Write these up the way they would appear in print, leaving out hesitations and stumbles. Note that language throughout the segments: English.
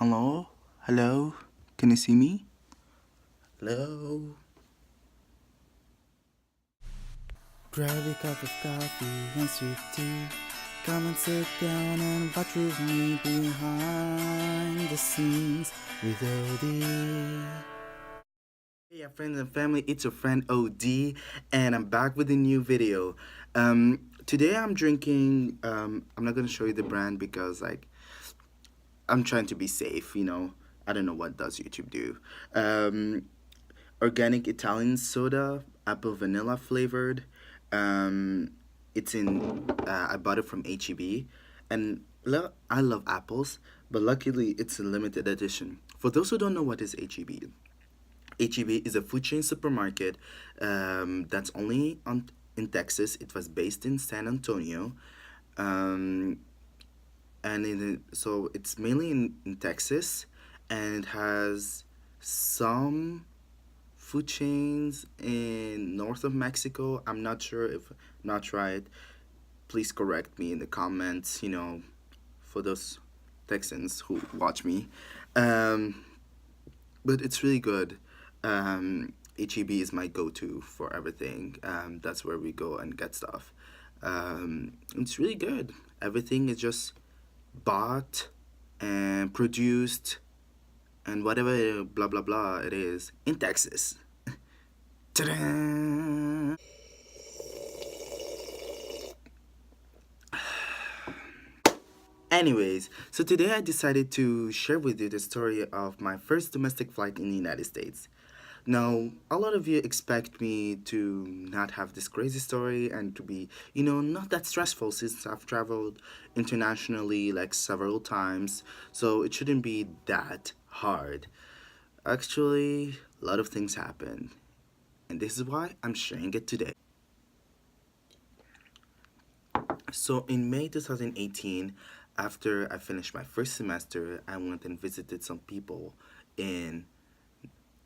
Hello? Hello? Can you see me? Hello? Grab a cup of coffee and sweet tea. Come and sit down and watch with me behind the scenes with OD. Hey, friends and family, it's your friend OD, and I'm back with a new video. Today I'm drinking, I'm not gonna show you the brand because, I'm trying to be safe. I don't know what does YouTube do. Um, Organic Italian soda, apple vanilla flavored. Um, it's in. I bought it from HEB, and I love apples, but luckily it's a limited edition. For those who don't know what is HEB, HEB is a food chain supermarket that's only on in Texas. It was based in San Antonio, um, so it's mainly in Texas, and it has some food chains in north of Mexico. I'm not sure if not right. Please correct me in the comments, for those Texans who watch me. Um, but it's really good. HEB is my go-to for everything. That's where we go and get stuff. It's really good. Everything is just bought and produced and whatever blah blah blah it is in Texas. Ta-da! Anyways, so today I decided to share with you the story of my first domestic flight in the United States. Now, a lot of you expect me to not have this crazy story and to be, not that stressful since I've traveled internationally like several times, so it shouldn't be that hard. Actually, a lot of things happen, and this is why I'm sharing it today. So in May 2018, after I finished my first semester, I went and visited some people in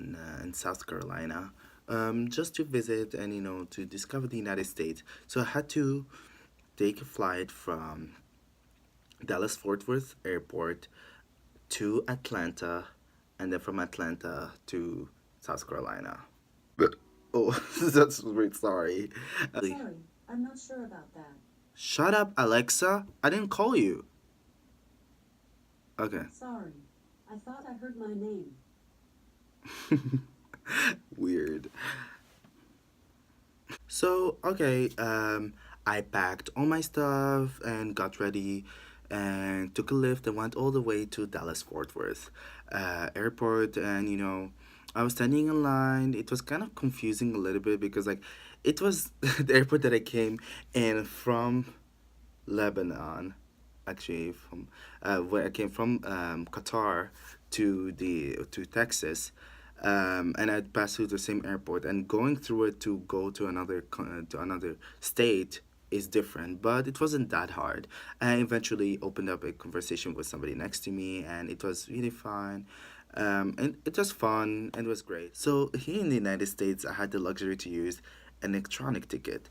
in South Carolina, just to visit and to discover the United States. So I had to take a flight from Dallas Fort Worth Airport to Atlanta, and then from Atlanta to South Carolina. But oh, that's weird. Sorry. Sorry, I'm not sure about that. Shut up, Alexa. I didn't call you. Okay. Sorry, I thought I heard my name. Weird. So, okay, I packed all my stuff and got ready and took a lift and went all the way to Dallas Fort Worth airport. And, I was standing in line. It was kind of confusing a little bit because, it was the airport that I came in from Lebanon, actually, from where I came from, Qatar to Texas, and I'd pass through the same airport, and going through it to go to to another state is different, but it wasn't that hard. I eventually opened up a conversation with somebody next to me, and it was really fine. And it was fun and it was great. So here in the United States, I had the luxury to use an electronic ticket,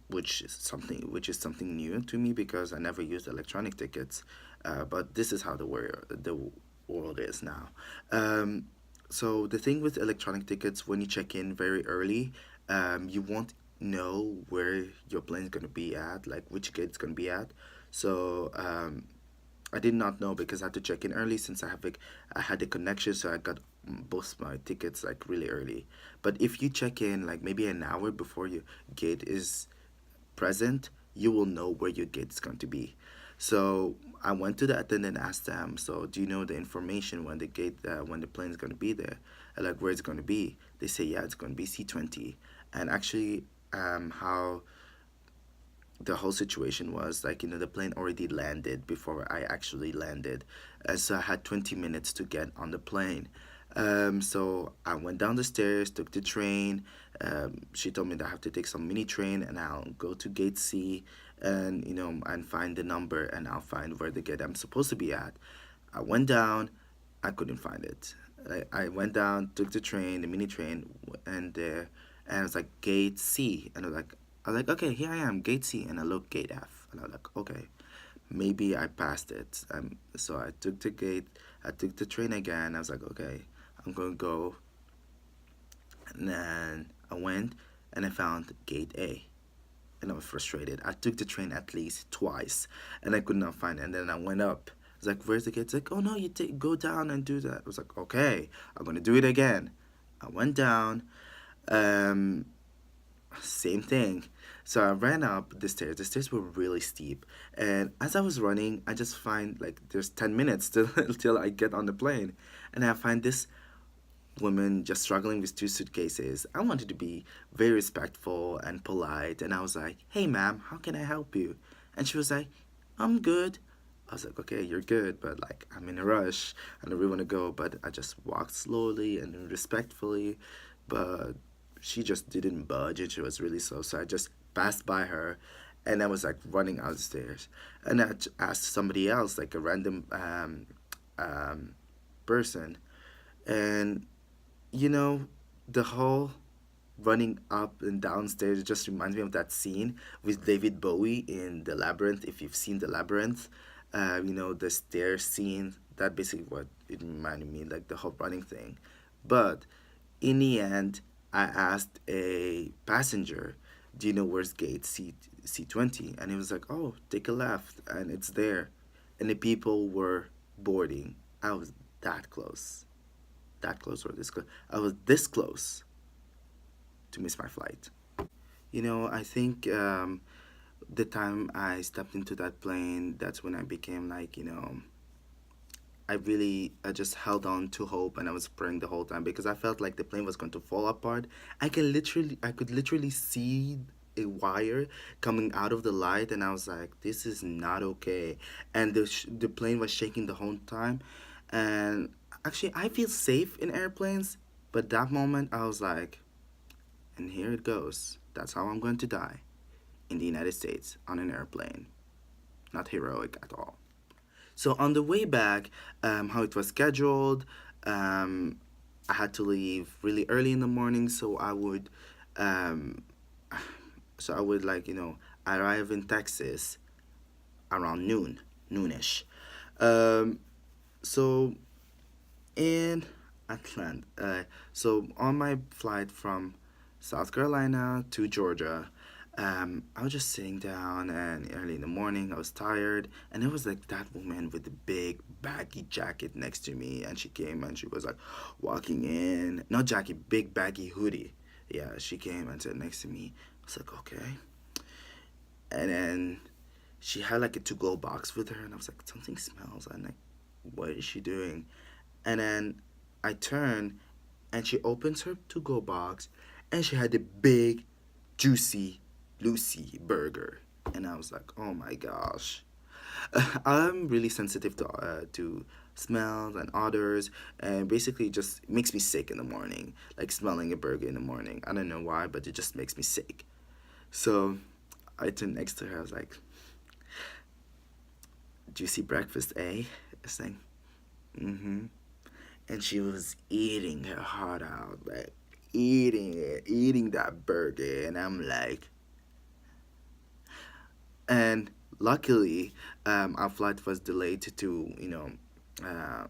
which is something new to me because I never used electronic tickets. But this is how the world is now. Um, so the thing with electronic tickets, when you check in very early, you won't know where your plane's gonna be at, like which gate it's gonna be at. So I did not know because I had to check in early since I had a connection, so I got both my tickets like really early. But if you check in like maybe an hour before your gate is present, you will know where your gate is going to be. So I went to the attendant and asked them, so do you know the information when the plane is going to be there, like where it's going to be? They say, yeah, it's going to be C-20. And actually, how the whole situation was like, the plane already landed before I actually landed. So I had 20 minutes to get on the plane. So I went down the stairs, took the train. She told me that I have to take some mini train and I'll go to gate C and and find the number and I'll find where the gate I'm supposed to be at. I went down, I couldn't find it. I went down, took the train, the mini train, and there, and it was like gate C, and I was like, okay, here I am, gate C, and I look gate F, and I was like, okay, maybe I passed it. So I took the gate, I took the train again. I was like, okay, I'm gonna go. And then I went and I found gate A. And I was frustrated. I took the train at least twice and I could not find it. And then I went up. I was like, where's the gate? It's like, oh no, you take go down and do that. I was like, okay, I'm gonna do it again. I went down. Um, Same thing. So I ran up the stairs. The stairs were really steep, and as I was running, I just find like there's 10 minutes till till I get on the plane, and I find this woman just struggling with two suitcases. I wanted to be very respectful and polite, and I was like, "Hey, ma'am, how can I help you?" And she was like, "I'm good." I was like, "Okay, you're good, but like I'm in a rush. I don't really want to go." But I just walked slowly and respectfully, but she just didn't budge, and she was really slow. So I just passed by her, and I was like running out the stairs, and asked somebody else, like a random um, person, and you know, the whole running up and downstairs just reminds me of that scene with David Bowie in The Labyrinth. If you've seen The Labyrinth, the stair scene, that basically what it reminded me, like the whole running thing. But in the end, I asked a passenger, do you know where's gate C20? And he was like, oh, take a left, and it's there. And the people were boarding. I was that close, that close or this close. I was this close to miss my flight. I think the time I stepped into that plane, that's when I became like, I just held on to hope and I was praying the whole time because I felt like the plane was going to fall apart. I could literally see a wire coming out of the light and I was like, this is not okay. And the plane was shaking the whole time. And actually, I feel safe in airplanes, but that moment I was like, and here it goes. That's how I'm going to die in the United States on an airplane. Not heroic at all. So on the way back, how it was scheduled, um, I had to leave really early in the morning, um, so I would like arrive in Texas around noonish. Um, so in Atlanta, so on my flight from South Carolina to Georgia, I was just sitting down and early in the morning I was tired and it was like that woman with the big baggy jacket next to me and she came and she was like walking in, not jacket, big baggy hoodie. Yeah, she came and sat next to me. I was like, okay. And then she had like a to-go box with her and I was like, something smells. And like, what is she doing? And then I turn and she opens her to-go box and she had a big juicy Lucy burger. And I was like, oh my gosh. I'm really sensitive to smells and odors, and basically it just makes me sick in the morning. Like smelling a burger in the morning. I don't know why, but it just makes me sick. So I turned next to her. I was like, juicy breakfast, eh? I was like, mm-hmm. And she was eating her heart out, like eating it, eating that burger. And I'm like, and luckily, our flight was delayed to uh,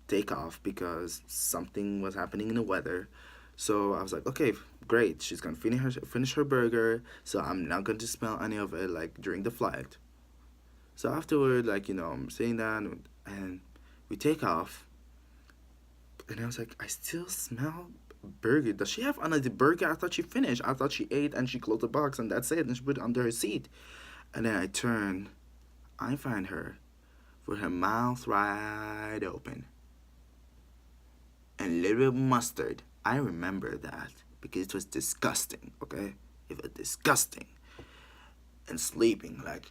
take off because something was happening in the weather. So I was like, okay, great. She's gonna finish her burger, so I'm not going to smell any of it like during the flight. So afterward, like I'm sitting down and we take off, and I was like, I still smell burger. Does she have another burger? I thought she finished. I thought she ate and she closed the box and that's it, and she put it under her seat. And then I turn, I find her with her mouth right open and little mustard. I remember that because it was disgusting, okay? It was disgusting. And sleeping, like,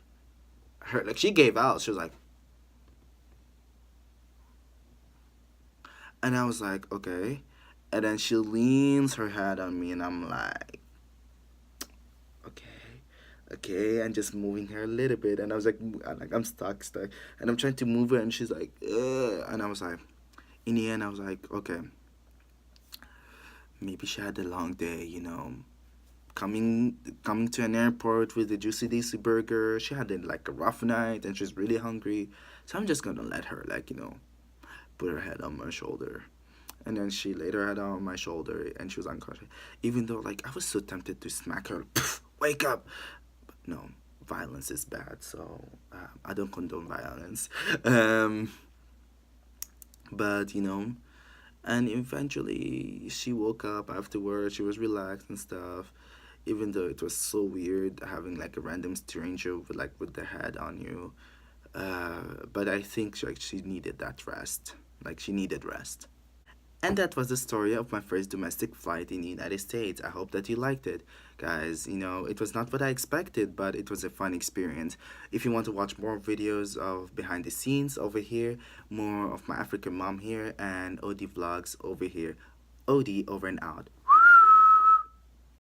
her, like, she gave out. She was like, and I was like, okay. And then she leans her head on me, and I'm like, okay, okay, and just moving her a little bit. And I was like, I'm stuck. And I'm trying to move her, and she's like, ugh. And I was like, in the end, I was like, okay, maybe she had a long day, coming coming to an airport with a juicy daisy burger. She had like a rough night and she's really hungry. So I'm just gonna let her like, put her head on my shoulder. And then she laid her head on my shoulder and she was unconscious. Even though like I was so tempted to smack her, wake up. But no, violence is bad, so I don't condone violence. Um, but and eventually she woke up afterwards. She was relaxed and stuff. Even though it was so weird having like a random stranger with their head on you. But I think like she needed that rest. Like she needed rest. And that was the story of my first domestic flight in the United States. I hope that you liked it. Guys, it was not what I expected, but it was a fun experience. If you want to watch more videos of behind the scenes over here, more of my African mom here, and OD vlogs over here, OD over and out.